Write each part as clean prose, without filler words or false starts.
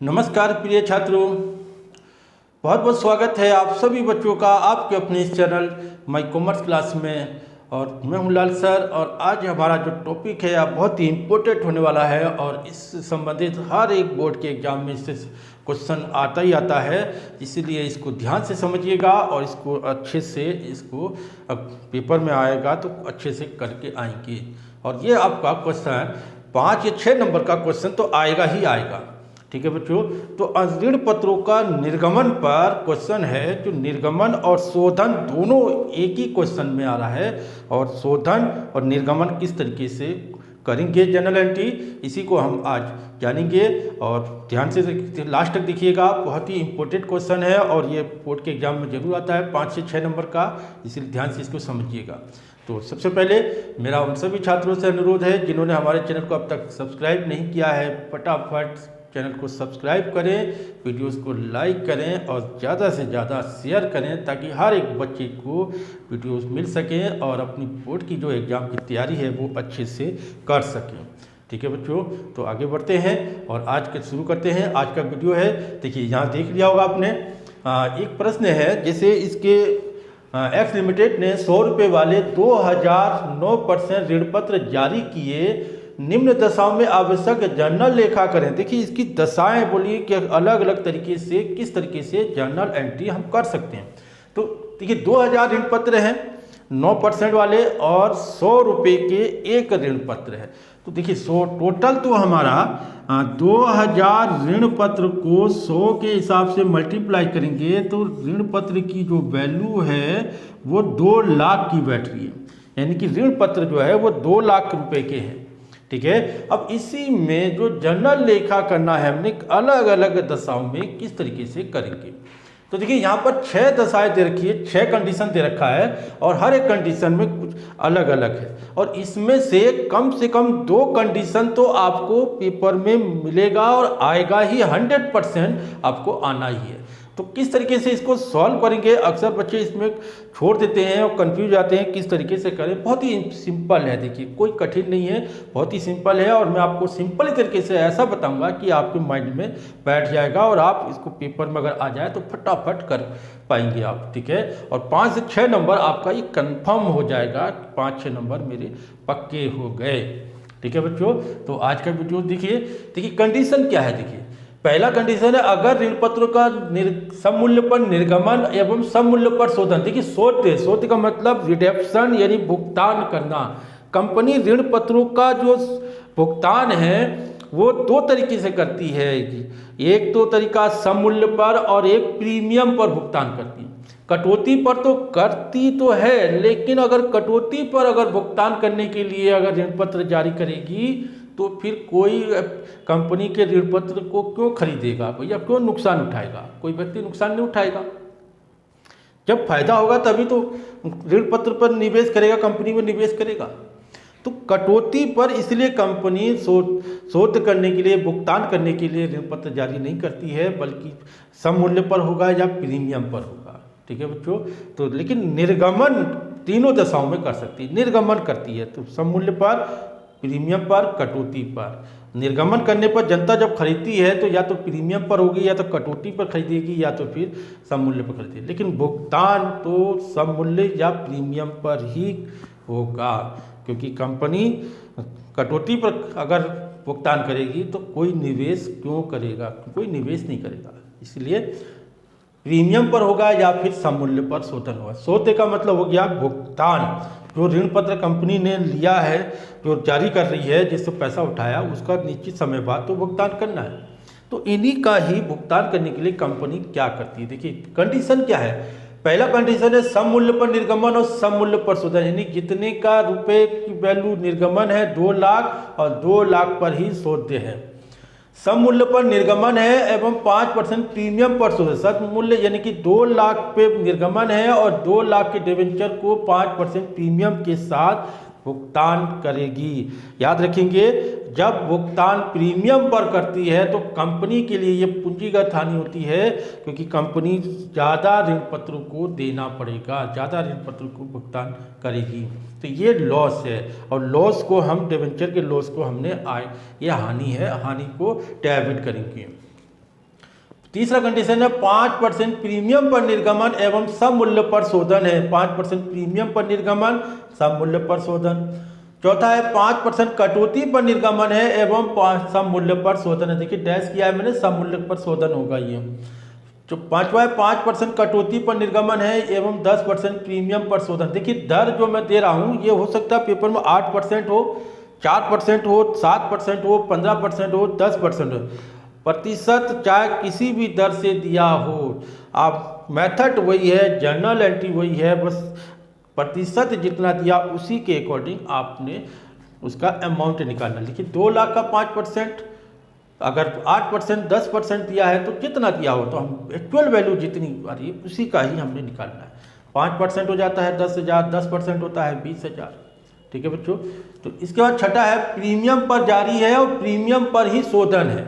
नमस्कार प्रिय छात्रों, बहुत बहुत स्वागत है आप सभी बच्चों का आपके अपने इस चैनल माई कॉमर्स क्लास में। और मैं हूं लाल सर और आज हमारा जो टॉपिक है बहुत ही इम्पोर्टेंट होने वाला है और इससे संबंधित हर एक बोर्ड के एग्जाम में इससे क्वेश्चन आता ही आता है, इसीलिए इसको ध्यान से समझिएगा और इसको अच्छे से पेपर में आएगा तो अच्छे से करके आएंगे। और ये आपका क्वेश्चन 5 या 6 नंबर का क्वेश्चन तो आएगा ही आएगा। ठीक है बच्चों, तो ऋण पत्रों का निर्गमन पर क्वेश्चन है। जो निर्गमन और शोधन दोनों एक ही क्वेश्चन में आ रहा है और शोधन और निर्गमन किस तरीके से करेंगे जनरल एंट्री, इसी को हम आज जानेंगे। और ध्यान से लास्ट तक देखिएगा, बहुत ही इंपॉर्टेंट क्वेश्चन है और ये बोर्ड के एग्जाम में जरूर आता है 5 से 6 नंबर का, इसलिए ध्यान से इसको समझिएगा। तो सबसे पहले मेरा उन सभी छात्रों से अनुरोध है जिन्होंने हमारे चैनल को अब तक सब्सक्राइब नहीं किया है, फटाफट चैनल को सब्सक्राइब करें, वीडियोस को लाइक करें और ज़्यादा से ज़्यादा शेयर करें ताकि हर एक बच्चे को वीडियोस मिल सकें और अपनी बोर्ड की जो एग्ज़ाम की तैयारी है वो अच्छे से कर सकें। ठीक है बच्चों, तो आगे बढ़ते हैं और आज के शुरू करते हैं। आज का वीडियो है, देखिए यहाँ देख लिया होगा आपने। एक प्रश्न है, जैसे इसके एक्स लिमिटेड ने 100 रुपये वाले 2009% ऋण पत्र जारी किए, निम्न दशाओं में आवश्यक जर्नल लेखा करें। देखिए इसकी दशाएं बोलिए कि अलग अलग तरीके से किस तरीके से जर्नल एंट्री हम कर सकते हैं। तो देखिए 2000 ऋण पत्र हैं 9% वाले और 100 रुपये के एक ऋण पत्र है। तो देखिए 100 टोटल तो हमारा 2000 ऋण पत्र को 100 के हिसाब से मल्टीप्लाई करेंगे तो ऋण पत्र की जो वैल्यू है वो 2 लाख की बैठ रही है, यानी कि ऋण पत्र जो है वो 2 लाख रुपए के हैं। ठीक है, अब इसी में जो जनरल लेखा करना है हमने अलग अलग दशाओं में किस तरीके से करेंगे। तो देखिए यहाँ पर 6 दशाएं दे रखी है, 6 कंडीशन दे रखा है और हर एक कंडीशन में कुछ अलग अलग है और इसमें से कम 2 कंडीशन तो आपको पेपर में मिलेगा और आएगा ही, 100% आपको आना ही है। तो किस तरीके से इसको सॉल्व करेंगे, अक्सर बच्चे इसमें छोड़ देते हैं और कंफ्यूज जाते हैं किस तरीके से करें। बहुत ही सिंपल है, देखिए कोई कठिन नहीं है, बहुत ही सिंपल है और मैं आपको सिंपल तरीके से ऐसा बताऊंगा कि आपके माइंड में बैठ जाएगा और आप इसको पेपर में अगर आ जाए तो फटाफट कर पाएंगे आप। ठीक है, और 5 से 6 नंबर आपका ये कन्फर्म हो जाएगा, 5-6 नंबर मेरे पक्के हो गए। ठीक है बच्चों, तो आज का वीडियो देखिए कंडीशन क्या है। देखिए पहला कंडीशन है, अगर ऋण पत्रों का सममूल्य पर निर्गमन एवं सममूल्य पर शोधन। देखिए शोध का मतलब रिडेप्शन यानी भुगतान करना। कंपनी ऋण पत्रों का जो भुगतान है वो 2 तरीके से करती है। एक तो तरीका सममूल्य पर और एक प्रीमियम पर भुगतान करती है। कटौती पर तो करती तो है, लेकिन अगर कटौती पर अगर भुगतान करने के लिए अगर ऋण पत्र जारी करेगी तो फिर कोई कंपनी के ऋण पत्र को क्यों खरीदेगा या क्यों नुकसान उठाएगा? कोई व्यक्ति नुकसान नहीं उठाएगा। जब फायदा होगा तभी तो ऋण पत्र पर निवेश करेगा, कंपनी में निवेश करेगा। तो कटौती पर इसलिए कंपनी शोध करने के लिए, भुगतान करने के लिए ऋण पत्र जारी नहीं करती है, बल्कि सममूल्य पर होगा या प्रीमियम पर होगा। ठीक है बच्चों, तो लेकिन निर्गमन तीनों दशाओं में कर सकती है। निर्गमन करती है तो सममूल्य पर, प्रीमियम पर, कटौती पर। निर्गमन करने पर जनता जब खरीदती है तो या तो प्रीमियम पर होगी या तो कटौती पर खरीदेगी या तो फिर सममूल्य पर खरीदेगी, लेकिन भुगतान तो सममूल्य या प्रीमियम पर ही होगा, क्योंकि कंपनी कटौती पर अगर भुगतान करेगी तो कोई निवेश क्यों करेगा? कोई निवेश नहीं करेगा, इसलिए प्रीमियम पर होगा या फिर सममूल्य पर शोधन होगा। शोध का मतलब हो गया भुगतान। जो ऋण पत्र कंपनी ने लिया है, जो जारी कर रही है, जिससे पैसा उठाया, उसका निश्चित समय बाद तो भुगतान करना है। तो इन्हीं का ही भुगतान करने के लिए कंपनी क्या करती है। देखिए कंडीशन क्या है। पहला कंडीशन है सममूल्य पर निर्गमन और सममूल्य पर शोधन, यानी जितने का रुपए की वैल्यू निर्गमन है 2 लाख और 2 लाख पर ही शोध है। सममूल्य पर निर्गमन है एवं 5% प्रीमियम पर शोधन। सममूल्य यानी कि 2 लाख पे निर्गमन है और 2 लाख के डिबेंचर को 5% प्रीमियम के साथ भुगतान करेगी। याद रखेंगे, जब भुगतान प्रीमियम पर करती है तो कंपनी के लिए ये पूंजीगत हानि होती है, क्योंकि कंपनी ज़्यादा ऋण पत्रों को देना पड़ेगा, ज़्यादा ऋण पत्रों को भुगतान करेगी। तो ये लॉस है और लॉस को हम डिबेंचर के लॉस को हमने ये हानि है, हानि को डेबिट करेंगे। तीसरा कंडीशन है 5% प्रीमियम पर निर्गमन एवं सम मूल्य पर शोधन है, 5% प्रीमियम पर निर्गमन सम मूल्य पर शोधन। चौथा है 5% कटौती पर निर्गमन है एवं सम मूल्य पर शोधन है। देखिए डैश किया है मैंने, सम मूल्य पर शोधन होगा ये। जो पांचवा है 5% कटौती पर निर्गमन है एवं 10% प्रीमियम पर शोधन। देखिए दर जो मैं दे रहा हूँ ये हो सकता है पेपर में 8% हो, 4% हो, 7% हो, 15% हो, 10% हो, प्रतिशत चाहे किसी भी दर से दिया हो, आप मेथड वही है, जर्नल एंट्री वही है, बस प्रतिशत जितना दिया उसी के अकॉर्डिंग आपने उसका अमाउंट निकालना। देखिए 2 लाख का 5%, अगर 8% 10% दिया है तो कितना दिया हो, तो हम एक्चुअल वैल्यू जितनी आ रही है उसी का ही हमने निकालना है। 5% हो जाता है 10,000, 10% होता है 20,000। ठीक है बच्चों। तो इसके बाद छठा है प्रीमियम पर जारी है और प्रीमियम पर ही शोधन है।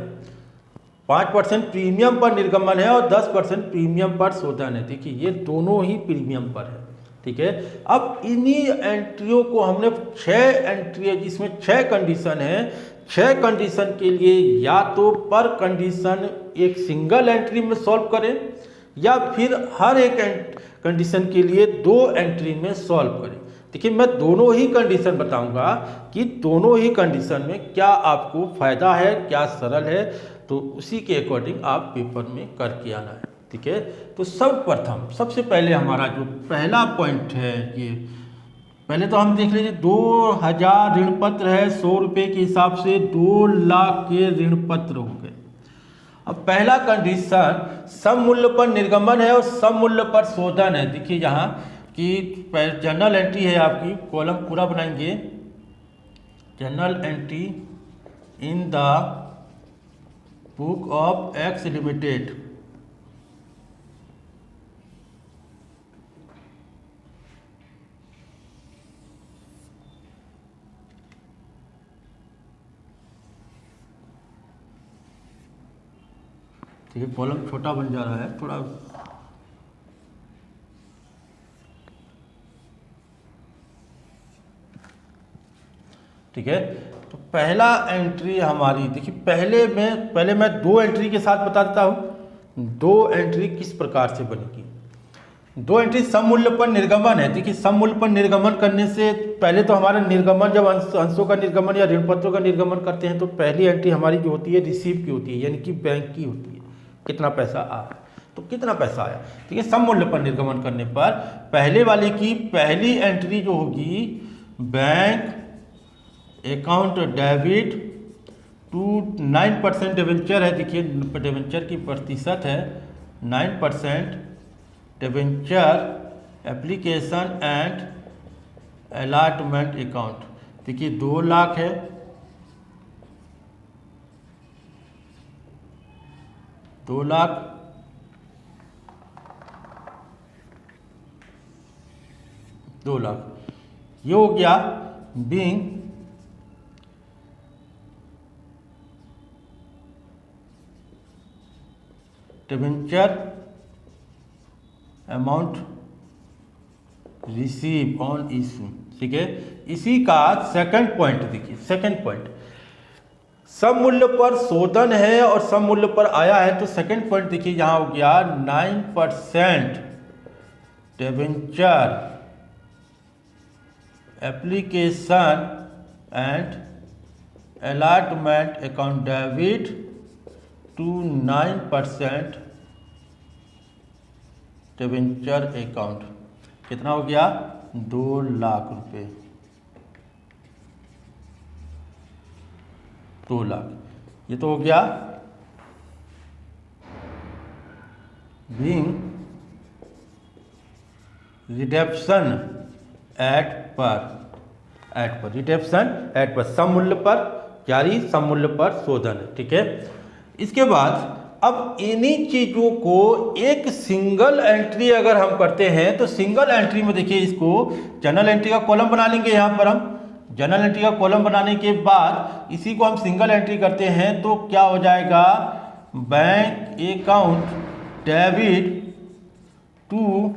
5% प्रीमियम पर निर्गमन है और 10% प्रीमियम पर शोधन है। देखिए ये दोनों ही प्रीमियम पर है। ठीक है। अब इन्हीं एंट्रियों को हमने 6 एंट्री है जिसमें 6 कंडीशन है। 6 कंडीशन के लिए या तो पर कंडीशन एक सिंगल एंट्री में सॉल्व करें या फिर हर एक कंडीशन के लिए 2 एंट्री में सॉल्व करें। देखिए मैं दोनों ही कंडीशन बताऊंगा कि दोनों ही कंडीशन में क्या आपको फायदा है, क्या सरल है, तो उसी के अकॉर्डिंग आप पेपर में करके आना है। ठीक है। तो सर्वप्रथम सबसे पहले हमारा जो पहला पॉइंट है, ये पहले तो हम देख लीजिए 2000 ऋण पत्र है, 100 रुपये के हिसाब से 2 लाख के ऋण पत्र हो गए। अब पहला कंडीशन सम मूल्य पर निर्गमन है और सम मूल्य पर शोधन है। देखिए यहाँ कि जर्नल एंट्री है आपकी, कॉलम पूरा बनाएंगे, journal entry in the book of x limited. ठीक है, कॉलम छोटा बन जा रहा है थोड़ा। ठीक है। तो पहला एंट्री हमारी देखिए, पहले मैं 2 एंट्री के साथ बता देता हूँ। 2 एंट्री किस प्रकार से बनेगी। 2 एंट्री सम मूल्य पर निर्गमन है। देखिए सम मूल्य पर निर्गमन करने से पहले तो हमारा निर्गमन, जब अंशों का निर्गमन या ऋण पत्रों का निर्गमन करते हैं तो पहली एंट्री हमारी जो होती है रिसीव की होती है, यानी कि बैंक की होती है, कितना पैसा आया, तो कितना पैसा आया। ठीक है। सम मूल्य पर निर्गमन करने पर पहले वाले की पहली एंट्री जो होगी, bank account debit to 9% debenture है। देखिए डिवेंचर की प्रतिशत है 9%, debenture application and allotment account. देखिए 2 लाख है, 2 लाख, ये हो गया being debenture amount receive on issue. ठीक है। इसी का सेकंड पॉइंट देखिए, सेकंड पॉइंट सम मूल्य पर शोधन है और सम मूल्य पर आया है, तो सेकंड पॉइंट देखिए यहाँ हो गया 9% debenture application and allotment account debit to 9% debenture account. कितना हो गया, 2 लाख रुपए, 2 लाख। ये तो हो गया बीइंग रिडेप्शन एट पर रिडेप्शन एट पर, सम मूल्य पर जारी, सम मूल्य पर शोधन। ठीक है। इसके बाद अब इन्हीं चीजों को एक सिंगल एंट्री अगर हम करते हैं तो सिंगल एंट्री में देखिए, इसको जर्नल एंट्री का कॉलम बना लेंगे। यहाँ पर हम जर्नल एंट्री का कॉलम बनाने के बाद इसी को हम सिंगल एंट्री करते हैं तो क्या हो जाएगा, bank account debit to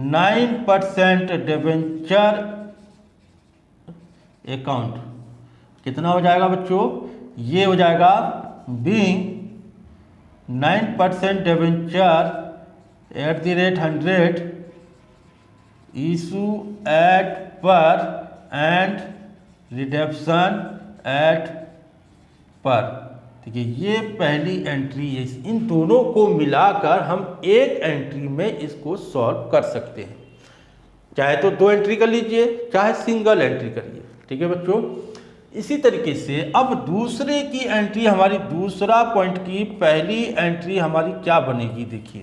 9% debenture account. कितना हो जाएगा बच्चों, ये हो जाएगा being 9% debenture @100 issue at par and redemption at par. ठीक है, ये पहली एंट्री है। इन दोनों को मिलाकर हम एक एंट्री में इसको सॉल्व कर सकते हैं। चाहे तो 2 एंट्री कर लीजिए, चाहे सिंगल एंट्री करिए। ठीक है बच्चों, इसी तरीके से अब दूसरे की एंट्री हमारी, दूसरा पॉइंट की पहली एंट्री हमारी क्या बनेगी। देखिए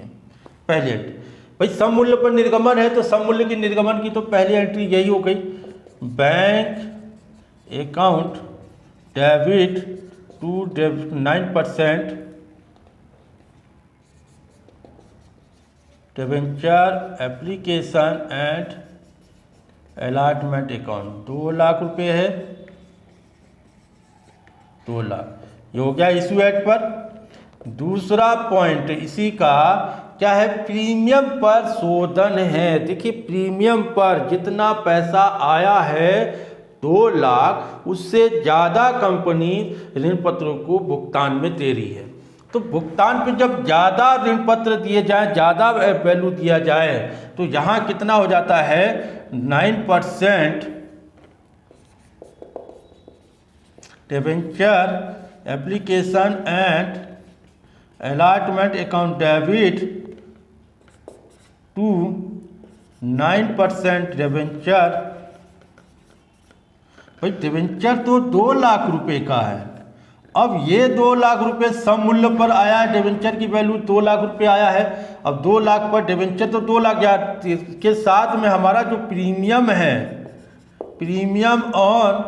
पहली एंट्री, भाई सम मूल्य पर निर्गमन है, तो सम मूल्य की निर्गमन की तो पहली एंट्री यही हो गई, bank account debit to 9% debenture application and allotment account. 2 lakh रुपए है, 2 लाख, ये हो गया इशू एट पर। दूसरा पॉइंट इसी का क्या है, प्रीमियम पर शोधन है। देखिए प्रीमियम पर जितना पैसा आया है 2 लाख, उससे ज़्यादा कंपनी ऋण पत्रों को भुगतान में दे रही है। तो भुगतान पे जब ज़्यादा ऋण पत्र दिए जाए, ज़्यादा वैल्यू दिया जाए, तो यहाँ कितना हो जाता है 9% debenture application and allotment account debit to 9% debenture. भाई डिबेंचर तो 2 लाख रुपए का है। अब ये 2 लाख रुपए सम मूल्य पर आया है, डिबेंचर की वैल्यू 2 लाख रुपए आया है। अब 2 लाख पर डिबेंचर तो 2 लाख, के साथ में हमारा जो प्रीमियम है, premium on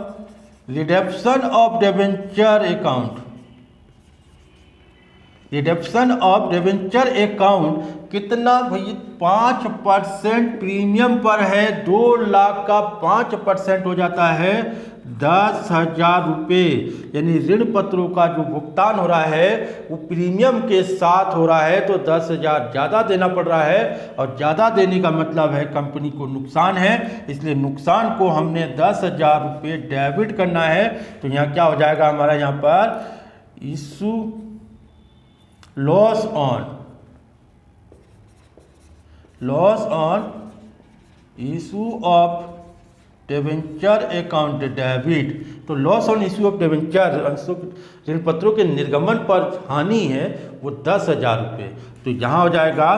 redemption of debenture account, redemption of debenture account कितना भाई 5% प्रीमियम पर है। 2 लाख का 5% हो जाता है 10,000 रुपये। यानी ऋण पत्रों का जो भुगतान हो रहा है वो प्रीमियम के साथ हो रहा है, तो 10,000 ज़्यादा देना पड़ रहा है। और ज़्यादा देने का मतलब है कंपनी को नुकसान है, इसलिए नुकसान को हमने 10,000 रुपये डेबिट करना है। तो यहाँ क्या हो जाएगा हमारा, यहाँ पर issue loss on issue of debenture account debit. तो loss on issue of debenture, ऋण पत्रों के निर्गमन पर हानि है वो 10,000 रुपये। तो यहाँ हो जाएगा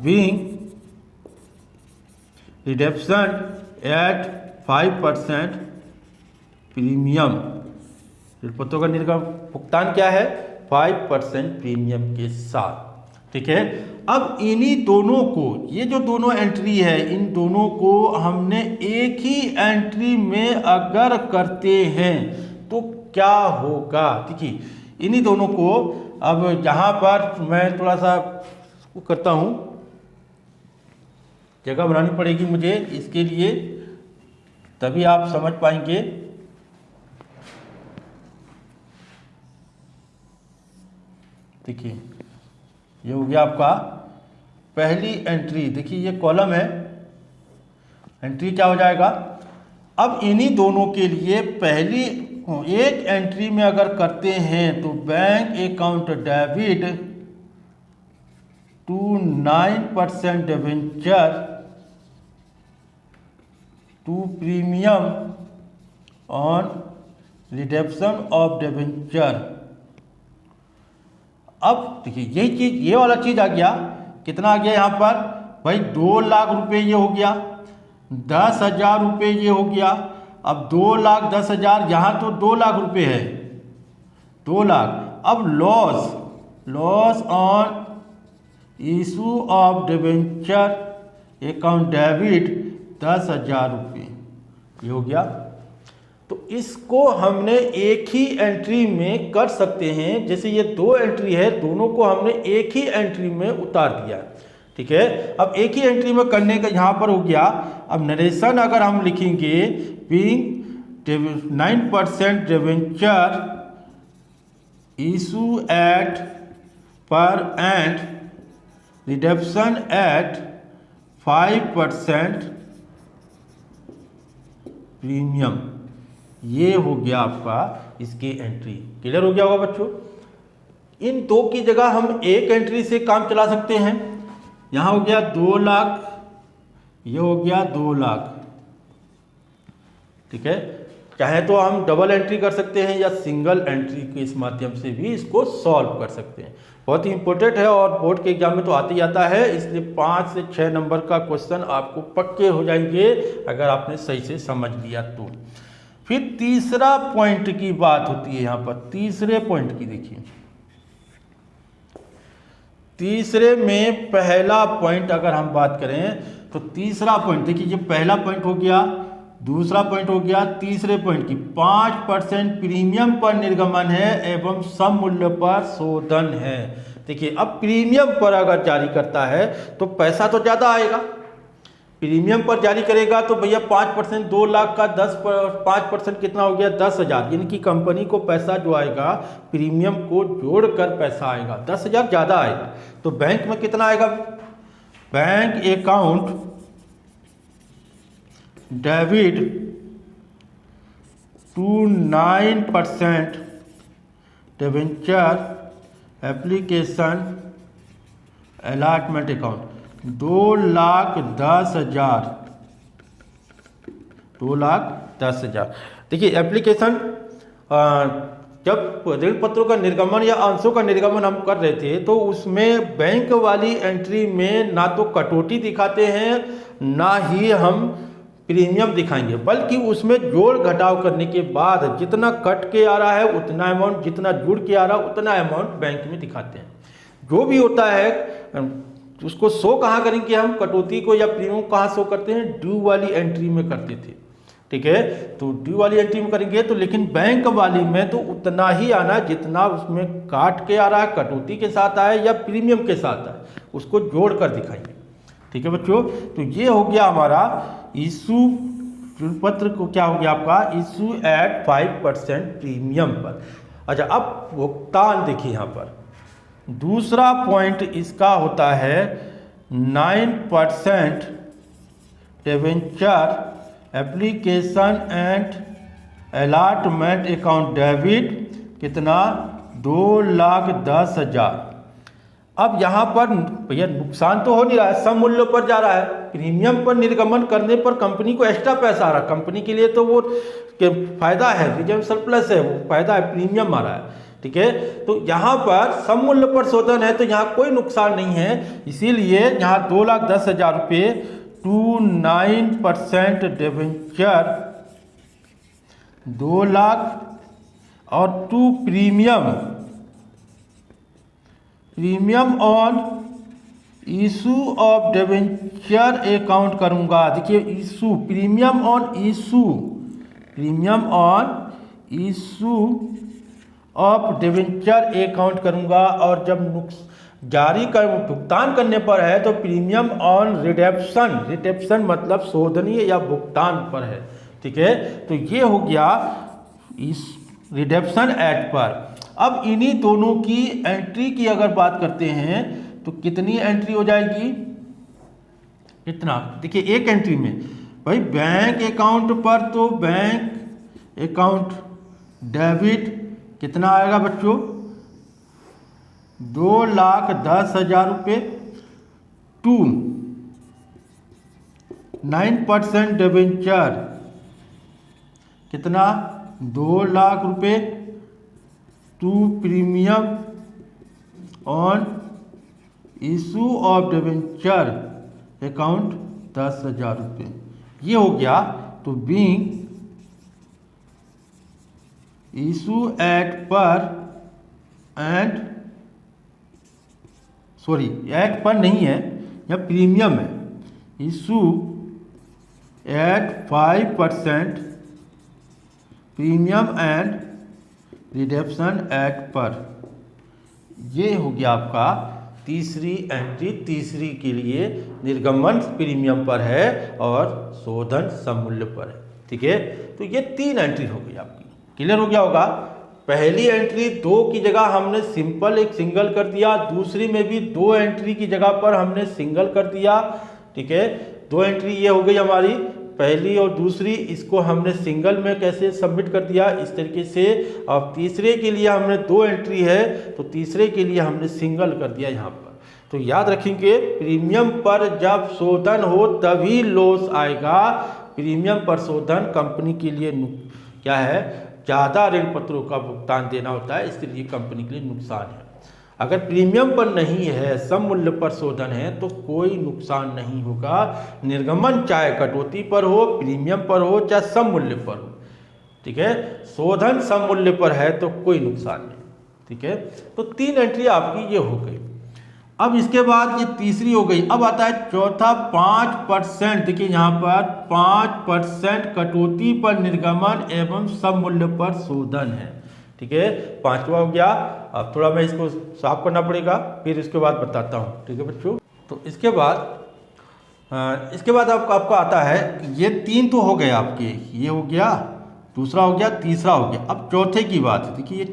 बीइंग रिडेम्पशन एट 5% प्रीमियम। ऋण पत्रों का निर्गमन भुगतान क्या है, 5% प्रीमियम के साथ। ठीक है, अब इन्हीं दोनों को, ये जो दोनों एंट्री है, इन दोनों को हमने एक ही एंट्री में अगर करते हैं तो क्या होगा। देखिए इन्हीं दोनों को, अब यहाँ पर मैं थोड़ा सा करता हूँ, जगह बनानी पड़ेगी मुझे इसके लिए, तभी आप समझ पाएंगे। देखिए ये हो गया आपका पहली एंट्री। देखिए ये कॉलम है, एंट्री क्या हो जाएगा। अब इन्हीं दोनों के लिए पहली एक एंट्री में अगर करते हैं तो bank account debit to 9% debenture to premium on redemption of debenture. अब देखिए यही चीज, ये वाला चीज आ गया, कितना आ गया यहाँ पर भाई 2 लाख रुपए ये हो गया, 10,000 रुपये ये हो गया। अब 2,10,000, यहाँ तो 2 लाख रुपए है, 2 लाख। अब loss on issue of debenture account debit 10,000 रुपये ये हो गया। तो इसको हमने एक ही एंट्री में कर सकते हैं। जैसे ये 2 एंट्री है, दोनों को हमने एक ही एंट्री में उतार दिया। ठीक है, अब एक ही एंट्री में करने का यहाँ पर हो गया। अब नरेशन अगर हम लिखेंगे, being 9% debenture issue at par and redemption eight 5% premium, ये हो गया आपका इसकी एंट्री। क्लियर हो गया होगा बच्चों। इन दो की जगह हम एक एंट्री से काम चला सकते हैं। यहाँ हो गया 2 लाख, ये हो गया 2 लाख, ठीक है। चाहे तो हम डबल एंट्री कर सकते हैं या सिंगल एंट्री के इस माध्यम से भी इसको सॉल्व कर सकते हैं। बहुत ही इंपॉर्टेंट है और बोर्ड के एग्जाम में तो आते ही आता है, इसलिए 5 से 6 नंबर का क्वेश्चन आपको पक्के हो जाएंगे अगर आपने सही से समझ लिया तो। फिर तीसरा पॉइंट की बात होती है यहाँ पर। तीसरे पॉइंट की देखिए, तीसरे में पहला पॉइंट अगर हम बात करें तो तीसरा पॉइंट देखिए, ये पहला पॉइंट हो गया, दूसरा पॉइंट हो गया, तीसरे पॉइंट की 5% प्रीमियम पर निर्गमन है एवं सम मूल्य पर शोधन है। देखिए अब प्रीमियम पर अगर जारी करता है तो पैसा तो ज़्यादा आएगा। प्रीमियम पर जारी करेगा तो भैया 5%, 2 लाख का 5% कितना हो गया, 10,000। यानी कि कंपनी को पैसा जो आएगा प्रीमियम को जोड़कर पैसा आएगा 10,000 ज़्यादा आएगा। तो बैंक में कितना आएगा, bank account debit to 9% debenture application allotment account 2,10,000, 2,10,000। देखिए एप्लीकेशन जब ऋण पत्रों का निर्गमन या अंशों का निर्गमन हम कर रहे थे तो उसमें बैंक वाली एंट्री में ना तो कटौती दिखाते हैं ना ही हम प्रीमियम दिखाएंगे, बल्कि उसमें जोड़ घटाव करने के बाद जितना कट के आ रहा है उतना अमाउंट, जितना जुड़ के आ रहा है उतना अमाउंट बैंक में दिखाते हैं। जो भी होता है उसको शो कहाँ करेंगे हम, कटौती को या प्रीमियम कहाँ शो करते हैं, ड्यू वाली एंट्री में करते थे, ठीक है। तो ड्यू वाली एंट्री में करेंगे तो, लेकिन बैंक वाली में तो उतना ही आना जितना उसमें काट के आ रहा है, कटौती के साथ आए या प्रीमियम के साथ आए, उसको जोड़ कर दिखाएंगे, ठीक है बच्चों। तो ये हो गया हमारा इशू ऋण पत्र को, क्या हो गया आपका, इशू एट 5% प्रीमियम पर। अच्छा अब भुगतान देखिए यहाँ पर दूसरा पॉइंट इसका होता है 9% debenture application and allotment account debit कितना, 2,10,000। अब यहाँ पर भैया नुकसान तो हो नहीं रहा है, सम मूल्य पर जा रहा है। प्रीमियम पर निर्गमन करने पर कंपनी को एक्स्ट्रा पैसा आ रहा है, कंपनी के लिए तो वो फायदा है, रिजर्व सरप्लस है, वो फायदा है, प्रीमियम आ रहा है, ठीक है। तो यहाँ पर सम मूल्य पर शोधन है तो यहाँ कोई नुकसान नहीं है, इसीलिए यहाँ 2,10,000 रुपये टू 9% डिबेंचर 2 लाख और to premium on issue of debenture account करूंगा। देखिए issue, premium on issue of debenture account करूंगा, और जब जारी कर भुगतान करने पर है तो प्रीमियम ऑन रिडेप्शन मतलब शोधनीय या भुगतान पर है, ठीक है। तो ये हो गया इस रिडेप्शन एक्ट पर। अब इन्हीं दोनों की एंट्री की अगर बात करते हैं तो कितनी एंट्री हो जाएगी, कितना, देखिए एक एंट्री में भाई बैंक अकाउंट पर तो बैंक अकाउंट डेबिट कितना आएगा बच्चों, 2,10,000 रुपये टू 9% डिबेंचर कितना, 2 लाख रुपये to premium on issue of debenture account 10,000 रुपये। ये हो गया। तो being issue at par and sorry at par नहीं है, यह प्रीमियम है, issue at 5% premium and redemption at par. ये हो गया आपका तीसरी एंट्री, तीसरी के लिए निर्गमन प्रीमियम पर है और शोधन सममूल्य पर है, ठीक है। तो ये 3 एंट्री हो गई आपकी, क्लियर हो गया होगा। पहली एंट्री 2 की जगह हमने सिंपल एक सिंगल कर दिया, दूसरी में भी 2 एंट्री की जगह पर हमने सिंगल कर दिया, ठीक है। 2 एंट्री ये हो गई हमारी पहली और दूसरी इसको हमने सिंगल में कैसे सबमिट कर दिया इस तरीके से। अब तीसरे के लिए हमने 2 एंट्री है तो तीसरे के लिए हमने सिंगल कर दिया यहाँ पर। तो याद रखेंगे प्रीमियम पर जब शोधन हो तभी लॉस आएगा। प्रीमियम पर शोधन कंपनी के लिए क्या है, ज़्यादा ऋण पत्रों का भुगतान देना होता है, इसके लिए कंपनी के लिए नुकसान है। अगर प्रीमियम पर नहीं है, सम मूल्य पर शोधन है तो कोई नुकसान नहीं होगा। निर्गमन चाहे कटौती पर हो, प्रीमियम पर हो, चाहे सम मूल्य पर हो, ठीक है। शोधन सम मूल्य पर है तो कोई नुकसान नहीं, ठीक है। तो 3 एंट्री आपकी ये हो गई। अब इसके बाद ये तीसरी हो गई। अब आता है चौथा 5%। देखिए यहाँ पर 5% कटौती पर निर्गमन एवं सम मूल्य पर शोधन है, ठीक है। 5वां हो गया। अब थोड़ा मैं इसको साफ करना पड़ेगा, फिर इसके बाद बताता हूँ, ठीक है बच्चों। तो इसके बाद आपको आता है ये 3 तो हो गए आपके, ये हो गया, दूसरा हो गया, तीसरा हो गया। अब चौथे की बात है। देखिए ये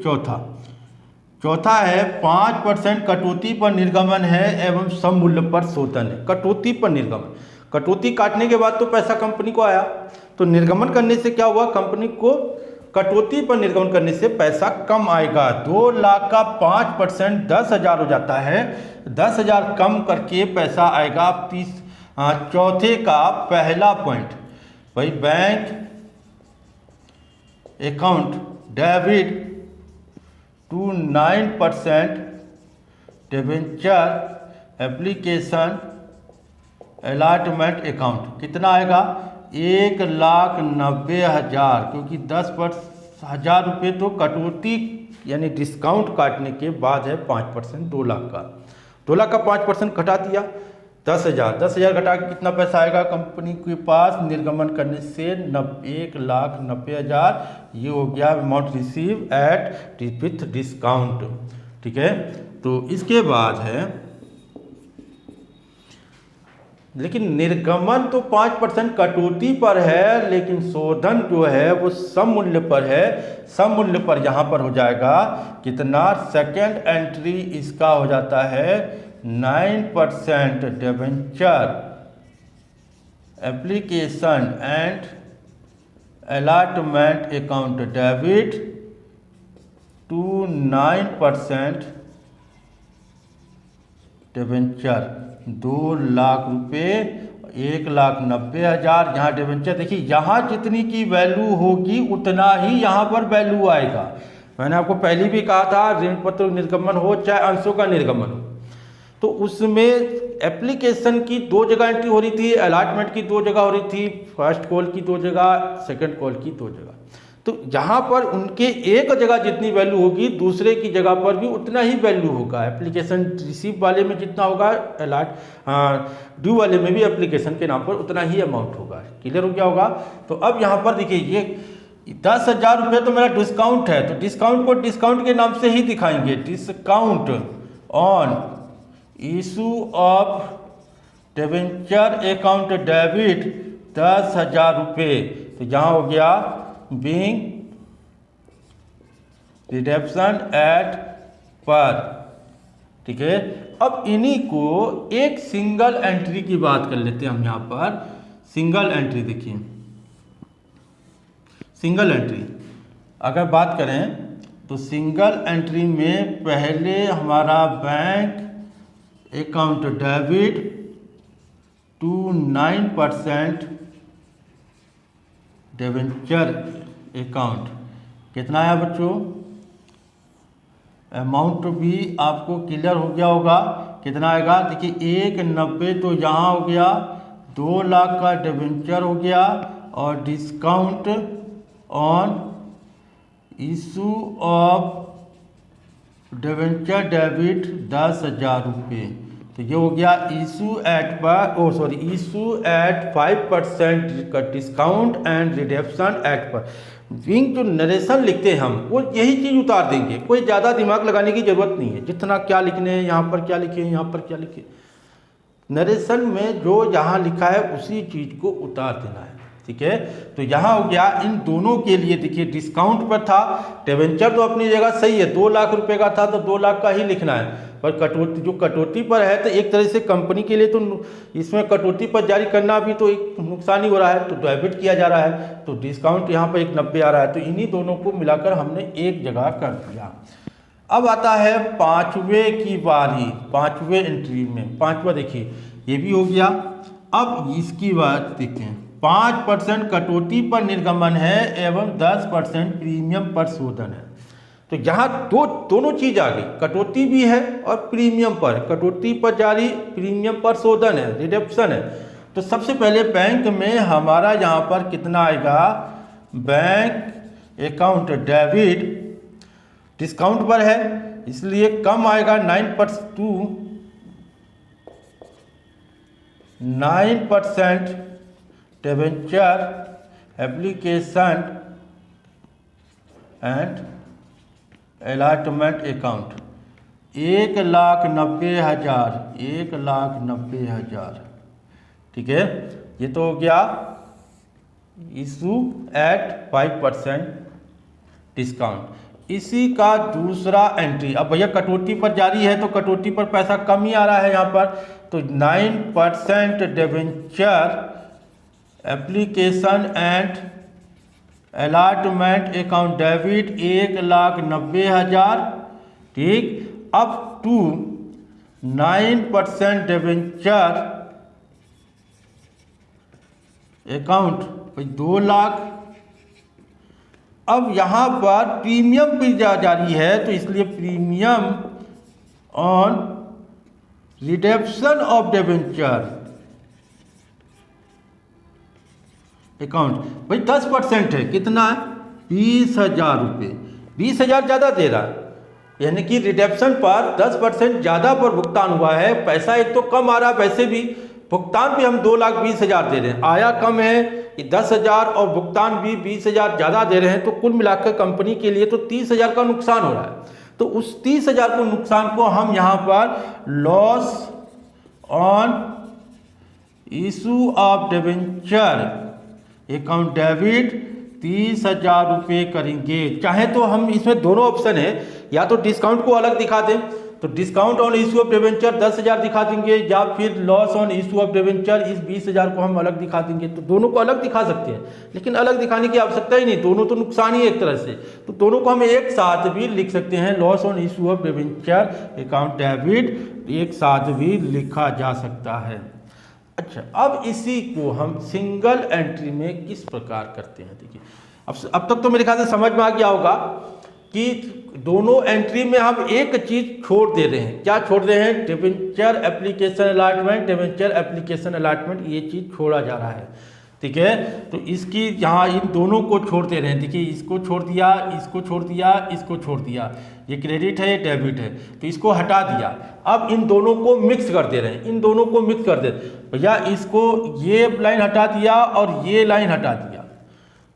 चौथा है 5% कटौती पर निर्गमन है एवं सम मूल्य पर शोधन है। कटौती पर निर्गमन, कटौती काटने के बाद तो पैसा कंपनी को आया, तो निर्गमन करने से क्या हुआ, कंपनी को कटौती पर निर्गमन करने से पैसा कम आएगा। 2 लाख का 5% 10,000 हो जाता है। 10,000 कम करके पैसा आएगा। चौथे का पहला पॉइंट भाई, bank account debit to 9% debenture application allotment account कितना आएगा, 1,90,000, क्योंकि 10,000 रुपये तो कटौती यानी डिस्काउंट काटने के बाद है 5%, 2 लाख का। 2 लाख का 5% घटा दिया, 10,000 घटा के कितना पैसा आएगा कंपनी के पास निर्गमन करने से, 1,90,000। ये हो गया amount receive at with discount, ठीक है। तो इसके बाद है, लेकिन निर्गमन तो 5% कटौती पर है, लेकिन शोधन जो है वो सम मूल्य पर है। सम मूल्य पर यहाँ पर हो जाएगा कितना, सेकेंड एंट्री इसका हो जाता है 9% debenture application and allotment account debit to 9% debenture, 2 lakh रुपये, 1,90,000। यहाँ डिबेंचर देखिए, यहाँ जितनी की वैल्यू होगी उतना ही यहाँ पर वैल्यू आएगा। मैंने आपको पहले भी कहा था ऋण पत्र निर्गमन हो चाहे अंशों का निर्गमन हो, तो उसमें एप्लीकेशन की 2 जगह एंट्री हो रही थी, अलॉटमेंट की 2 जगह हो रही थी, फर्स्ट कॉल की 2 जगह, सेकंड कॉल की 2 जगह। तो यहाँ पर उनके एक जगह जितनी वैल्यू होगी दूसरे की जगह पर भी उतना ही वैल्यू होगा। एप्लीकेशन रिसीव वाले में जितना होगा, ड्यू वाले में भी एप्लीकेशन के नाम पर उतना ही अमाउंट होगा। क्लियर हो गया होगा। तो अब यहाँ पर देखिए ये 10,000 रुपये तो मेरा डिस्काउंट है, तो डिस्काउंट को डिस्काउंट के नाम से ही दिखाएंगे। Discount on issue of debenture account debit 10,000 रुपये। तो यहाँ हो गया बीइंग रिडेम्पशन एट पर, ठीक है। अब इन्हीं को एक सिंगल एंट्री की बात कर लेते हैं हम। यहाँ पर सिंगल एंट्री देखिए, सिंगल एंट्री अगर बात करें तो सिंगल एंट्री में पहले हमारा bank account debit to 9% debenture account कितना है बच्चों, अमाउंट भी आपको क्लियर हो गया होगा कितना आएगा। देखिए 1,90 तो यहाँ हो गया, 2 लाख का डिबेंचर हो गया, और discount on issue of debenture debit 10,000 रुपये। तो ये हो गया इशू एट 5% का डिस्काउंट एंड रिडेम्पशन एक्ट पर। विंग जो नरेशन लिखते हैं हम वो यही चीज़ उतार देंगे, कोई ज़्यादा दिमाग लगाने की ज़रूरत नहीं है। जितना क्या लिखने हैं, यहाँ पर क्या लिखे, यहाँ पर क्या लिखे, नरेशन में जो यहाँ लिखा है उसी चीज़ को उतार देना है। ठीक है। तो यहाँ हो गया इन दोनों के लिए, देखिए डिस्काउंट पर था, डिबेंचर तो अपनी जगह सही है, 2 लाख रुपए का था तो 2 लाख का ही लिखना है, पर कटौती जो कटौती पर है तो एक तरह से कंपनी के लिए तो इसमें कटौती पर जारी करना भी तो एक नुकसान ही हो रहा है, तो डेबिट किया जा रहा है, तो डिस्काउंट यहाँ पर 190 आ रहा है, तो इन्हीं दोनों को मिलाकर हमने एक जगह कर दिया। अब आता है पाँचवें की बारी, पाँचवें एंट्री में, पाँचवा देखिए ये भी हो गया। अब इसकी बात देखें, 5% कटौती पर निर्गमन है एवं 10% प्रीमियम पर शोधन है। तो यहाँ दोनों चीज आ गई, कटौती भी है और प्रीमियम पर, कटौती पर जारी, प्रीमियम पर शोधन है, रिडक्शन है। तो सबसे पहले बैंक में हमारा यहाँ पर कितना आएगा, बैंक अकाउंट डेबिट डिस्काउंट पर है इसलिए कम आएगा 9% debenture application and allotment account 1,90,000, 1,90,000, ठीक है। ये तो हो गया इशू एट 5% डिस्काउंट। इसी का दूसरा एंट्री, अब भैया कटौती पर जारी है तो कटौती पर पैसा कम ही आ रहा है यहाँ पर, तो 9% debenture application and allotment account debit 1,90,000, ठीक। Up to 9% debenture account 2 lakh. अब यहाँ पर प्रीमियम भी जारी है तो इसलिए premium on redemption of debenture account भाई 10% है, कितना है, 20,000 रुपये, 20,000 ज़्यादा दे रहा है, यानी कि रिडेम्पशन पर 10% ज़्यादा पर भुगतान हुआ है। पैसा एक तो कम आ रहा है, वैसे भी भुगतान भी हम 2,20,000 दे रहे हैं, आया कम है 10,000 और भुगतान भी 20,000 ज़्यादा दे रहे हैं, तो कुल मिलाकर कंपनी के लिए तो 30,000 का नुकसान हो रहा है। तो उस 30,000 को नुकसान को हम यहाँ पर loss on issue of debenture account debit 30,000 रुपये करेंगे। चाहे तो हम इसमें दोनों ऑप्शन है, या तो डिस्काउंट को अलग दिखा दें तो discount on issue of debenture 10,000 दिखा देंगे, या फिर loss on issue of debenture इस 20,000 को हम अलग दिखा देंगे। तो दोनों को अलग दिखा सकते हैं, लेकिन अलग दिखाने की आवश्यकता ही नहीं, दोनों तो नुकसान ही एक तरह से, तो दोनों को हम एक साथ भी लिख सकते हैं। Loss on issue of debenture account debit एक साथ भी लिखा जा सकता है। अच्छा, अब इसी को हम सिंगल एंट्री में किस प्रकार करते हैं, देखिए अब तक तो मेरे ख्याल से समझ में आ गया होगा कि दोनों एंट्री में हम एक चीज छोड़ दे रहे हैं। क्या छोड़ रहे हैं, debenture application allotment, debenture application allotment, ये चीज छोड़ा जा रहा है, ठीक है। तो इसकी यहाँ इन दोनों को छोड़ दे रहे हैं, देखिए इसको छोड़ दिया, इसको छोड़ दिया, इसको छोड़ दिया, ये क्रेडिट है, ये डेबिट है, तो इसको हटा दिया। अब इन दोनों को मिक्स कर दे रहे हैं, इन दोनों को मिक्स कर दे भैया, इसको ये लाइन हटा दिया और ये लाइन हटा दिया,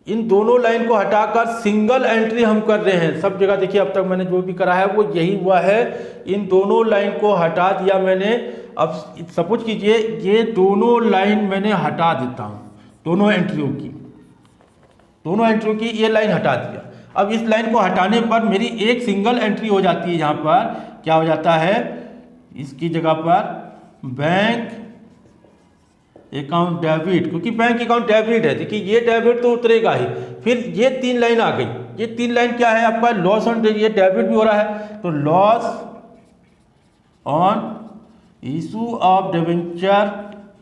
इन दोनों लाइन को हटाकर सिंगल एंट्री हम कर रहे हैं। सब जगह देखिए अब तक मैंने जो भी करा है वो यही हुआ है, इन दोनों लाइन को हटा दिया मैंने। अब सपोज कीजिए ये दोनों लाइन मैंने हटा देता हूँ, दोनों एंट्रियों की ये लाइन हटा दिया। अब इस लाइन को हटाने पर मेरी एक सिंगल एंट्री हो जाती है, यहाँ पर क्या हो जाता है, इसकी जगह पर बैंक अकाउंट डेबिट, क्योंकि बैंक अकाउंट डेबिट है, देखिए ये डेबिट तो उतरेगा ही। फिर ये 3 लाइन आ गई, ये 3 लाइन क्या है आपका, लॉस ऑन, ये डेबिट भी हो रहा है, तो loss on issue of debenture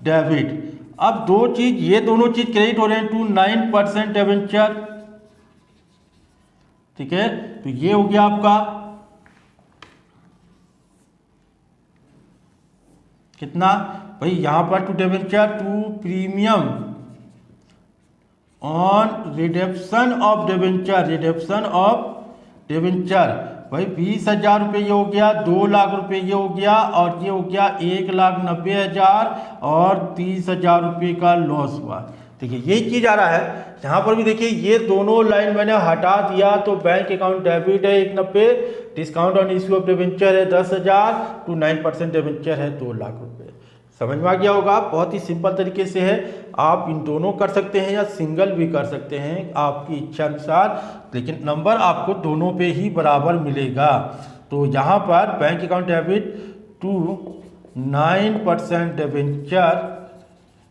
debit. अब दो चीज, ये दोनों चीज क्रेडिट हो रहे हैं टू 9% डिबेंचर, ठीक है। तो ये हो गया आपका कितना भाई, यहां पर to debenture to premium on redemption of debenture, redemption of debenture भाई 20,000 रुपये ये हो गया, 2 लाख रुपये ये हो गया, और ये हो गया 1,90,000 और 30,000 रुपये का लॉस हुआ। देखिए यही चीज आ रहा है यहाँ पर भी, देखिए ये दोनों लाइन मैंने हटा दिया, तो बैंक अकाउंट डेबिट है 190, discount on issue of debenture है 10,000, टू 9% डिबेंचर है 2 लाख रुपये। समझ में आ गया होगा। बहुत ही सिंपल तरीके से है, आप इन दोनों कर सकते हैं या सिंगल भी कर सकते हैं आपकी इच्छा अनुसार, लेकिन नंबर आपको दोनों पे ही बराबर मिलेगा। तो यहाँ पर bank account debit to 9% debenture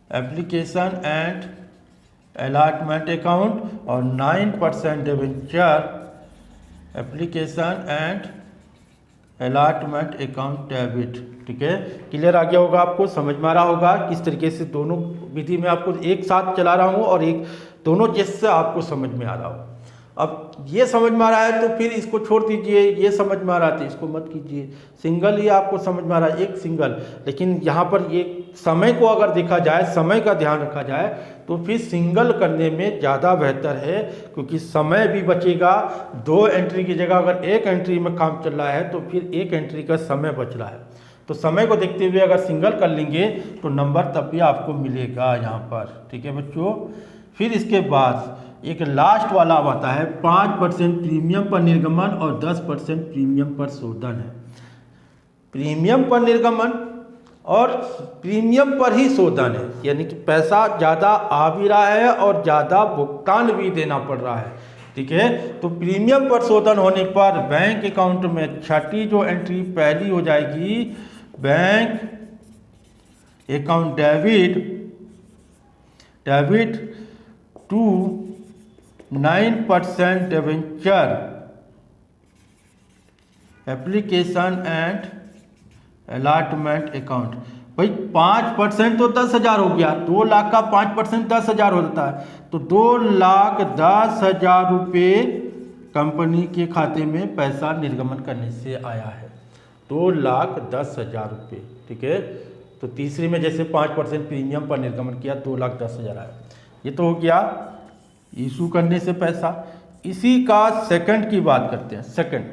application and allotment account और 9% debenture application and allotment account debit. ठीक है, क्लियर आ गया होगा, आपको समझ में आ रहा होगा किस तरीके से दोनों विधि में आपको एक साथ चला रहा हूँ और एक दोनों जिससे आपको समझ में आ रहा हो। अब ये समझ में आ रहा है तो फिर इसको छोड़ दीजिए, ये समझ में आ रहा है तो इसको मत कीजिए। सिंगल ही आपको समझ में आ रहा है, एक सिंगल, लेकिन यहाँ पर ये समय को अगर देखा जाए, समय का ध्यान रखा जाए तो फिर सिंगल करने में ज़्यादा बेहतर है, क्योंकि समय भी बचेगा। 2 एंट्री की जगह अगर 1 एंट्री में काम चल रहा है तो फिर 1 एंट्री का समय बच रहा है। तो समय को देखते हुए अगर सिंगल कर लेंगे तो नंबर तब भी आपको मिलेगा यहाँ पर। ठीक है बच्चों, फिर इसके बाद एक लास्ट वाला अब आता है 5% प्रीमियम पर निर्गमन और 10% प्रीमियम पर शोधन है। प्रीमियम पर निर्गमन और प्रीमियम पर ही शोधन है, यानी कि पैसा ज़्यादा आ भी रहा है और ज़्यादा भुगतान भी देना पड़ रहा है। ठीक है, तो प्रीमियम पर शोधन होने पर बैंक अकाउंट में छठी जो एंट्री पहली हो जाएगी, bank account debit to 9% debenture application and allotment account. भाई 5% तो 10,000 हो गया, 2 लाख का 5% 10,000 होता है, तो 2,10,000 रुपये कंपनी के खाते में पैसा निर्गमन करने से आया है, 2,10,000 रुपये। ठीक है, तो तीसरी में जैसे 5% प्रीमियम पर निर्गमन किया, 2,10,000 आया। ये तो हो गया इशू करने से पैसा। इसी का सेकंड की बात करते हैं। सेकंड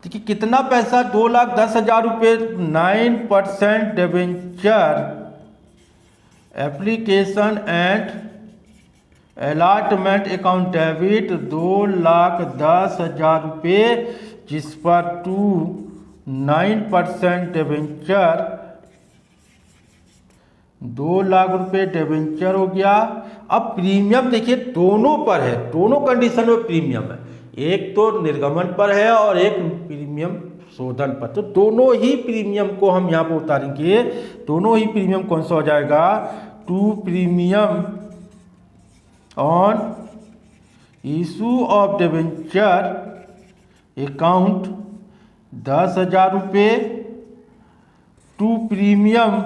देखिए कितना पैसा, 2,10,000 रुपये 9% debenture application and allotment account debit 2,10,000 रुपये, जिस पर 9% डिबेंचर 2 लाख रुपये डिबेंचर हो गया। अब प्रीमियम देखिए दोनों पर है, दोनों कंडीशन में प्रीमियम है, एक तो निर्गमन पर है और एक प्रीमियम शोधन पर। तो दोनों ही प्रीमियम को हम यहाँ पर उतारेंगे। दोनों ही प्रीमियम कौन सा हो जाएगा, 2 premium on issue of debenture account 10,000 रुपये, 2 premium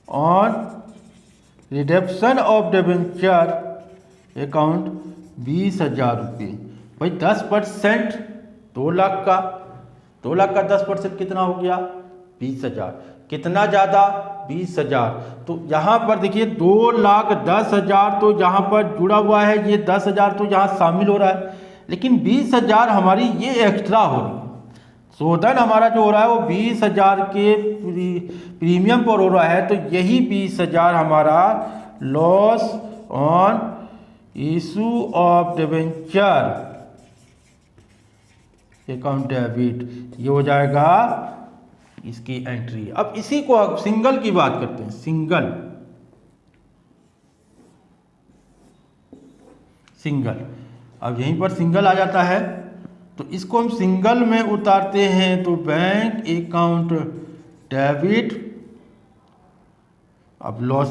on redemption of debenture account 20,000 रुपये। भाई 10%, 2 लाख का 10% कितना हो गया, 20,000। कितना ज़्यादा, 20,000। तो यहाँ पर देखिए 2,10,000 तो यहाँ पर जुड़ा हुआ है, ये 10,000 तो यहाँ शामिल हो रहा है, लेकिन 20,000 हमारी ये एक्स्ट्रा हो रही है। शोधन हमारा जो हो रहा है वो 20,000 के प्रीमियम पर हो रहा है, तो यही 20,000 हमारा loss on issue of debenture account debit, ये हो जाएगा इसकी एंट्री। अब इसी को अब सिंगल की बात करते हैं। सिंगल अब यहीं पर सिंगल आ जाता है, तो इसको हम सिंगल में उतारते हैं। तो बैंक अकाउंट डेबिट, अब लॉस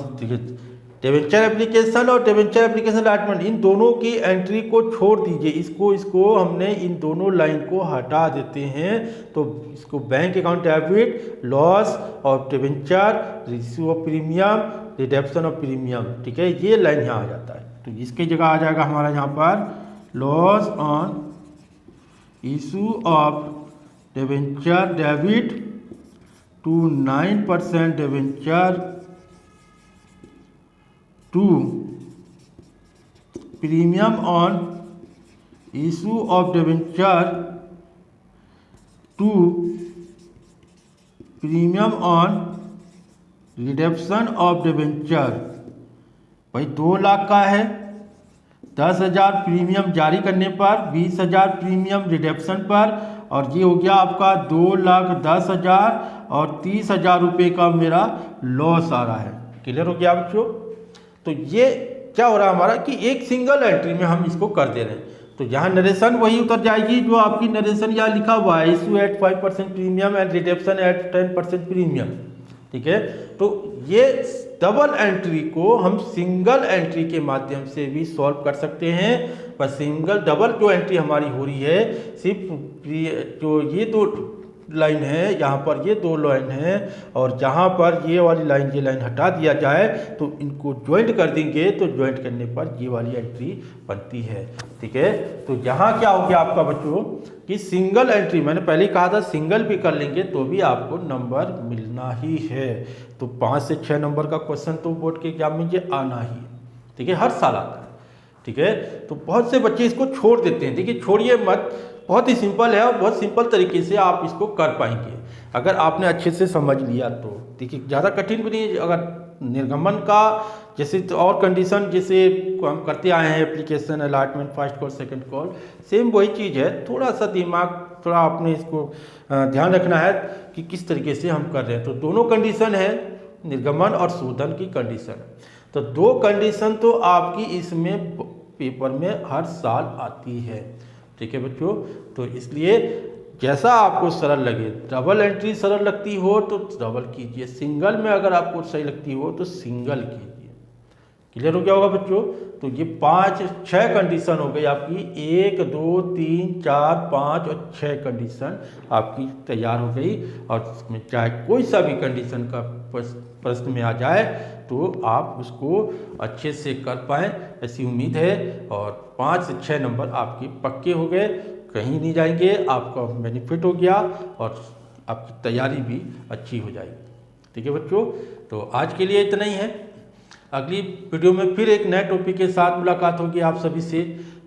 डिबेंचर एप्लीकेशन और डिबेंचर एप्लीकेशन अलॉटमेंट, इन दोनों की एंट्री को छोड़ दीजिए। इसको हमने इन दोनों लाइन को हटा देते हैं। तो इसको bank account debit, loss of debenture, issue of premium, redemption of premium. ठीक है, ये लाइन यहाँ आ जाता है। तो इसकी जगह आ जाएगा हमारा यहाँ पर loss on issue of debenture debit to 9% debenture to premium on issue of debenture to premium on redemption of debenture. भाई 2 लाख का है, 10,000 प्रीमियम जारी करने पर, 20,000 प्रीमियम रिडम्पशन पर और ये हो गया आपका 2,10,000 और 30,000 रुपये का मेरा लॉस आ रहा है। क्लियर हो गया बच्चों? तो ये क्या हो रहा है हमारा कि एक सिंगल एंट्री में हम इसको कर दे रहे हैं। तो यहाँ नरेशन वही उतर जाएगी जो आपकी नरेशन यहाँ लिखा हुआ है, issue at 5% premium and redemption at 10% premium. ठीक है, तो ये डबल एंट्री को हम सिंगल एंट्री के माध्यम से भी सॉल्व कर सकते हैं। पर सिंगल डबल जो एंट्री हमारी हो रही है, सिर्फ जो ये दो लाइन है, यहाँ पर ये दो लाइन है और जहाँ पर ये वाली लाइन, ये लाइन हटा दिया जाए तो इनको ज्वाइंट कर देंगे, तो ज्वाइंट करने पर ये वाली एंट्री बनती है। ठीक है, तो यहाँ क्या हो गया आपका बच्चों कि सिंगल एंट्री, मैंने पहले ही कहा था सिंगल भी कर लेंगे तो भी आपको नंबर मिलना ही है। तो 5 से 6 नंबर का क्वेश्चन तो बोर्ड के एग्जाम में ये आना ही है। ठीक है, हर साल आता है। ठीक है, तो बहुत से बच्चे इसको छोड़ देते हैं। देखिए, छोड़िए मत, बहुत ही सिंपल है और बहुत सिंपल तरीके से आप इसको कर पाएंगे अगर आपने अच्छे से समझ लिया तो। देखिए, ज़्यादा कठिन भी नहीं। अगर निर्गमन का जैसे तो और कंडीशन जैसे हम करते आए हैं, application, allotment, first call, second call, same वही चीज़ है। थोड़ा सा दिमाग, थोड़ा आपने इसको ध्यान रखना है कि किस तरीके से हम कर रहे हैं। तो दोनों कंडीशन है, निर्गमन और शोधन की कंडीशन। तो 2 कंडीशन तो आपकी इसमें पेपर में हर साल आती है। ठीक है बच्चों, तो इसलिए जैसा आपको सरल लगे, डबल एंट्री सरल लगती हो तो डबल कीजिए, सिंगल में अगर आपको सही लगती हो तो सिंगल कीजिए। क्लियर हो गया होगा बच्चों? तो ये 5-6 कंडीशन हो गई आपकी, 1 2 3 4 5 और 6 कंडीशन आपकी तैयार हो गई। और उसमें चाहे कोई सा भी कंडीशन का प्रश्न में आ जाए तो आप उसको अच्छे से कर पाएँ, ऐसी उम्मीद है। और 5 से 6 नंबर आपके पक्के हो गए, कहीं नहीं जाएंगे, आपका बेनिफिट हो गया और आपकी तैयारी भी अच्छी हो जाएगी। ठीक है बच्चों, तो आज के लिए इतना ही है। अगली वीडियो में फिर एक नए टॉपिक के साथ मुलाकात होगी आप सभी से।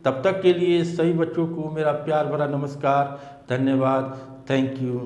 तब तक के लिए सभी बच्चों को मेरा प्यार भरा नमस्कार, धन्यवाद, थैंक यू।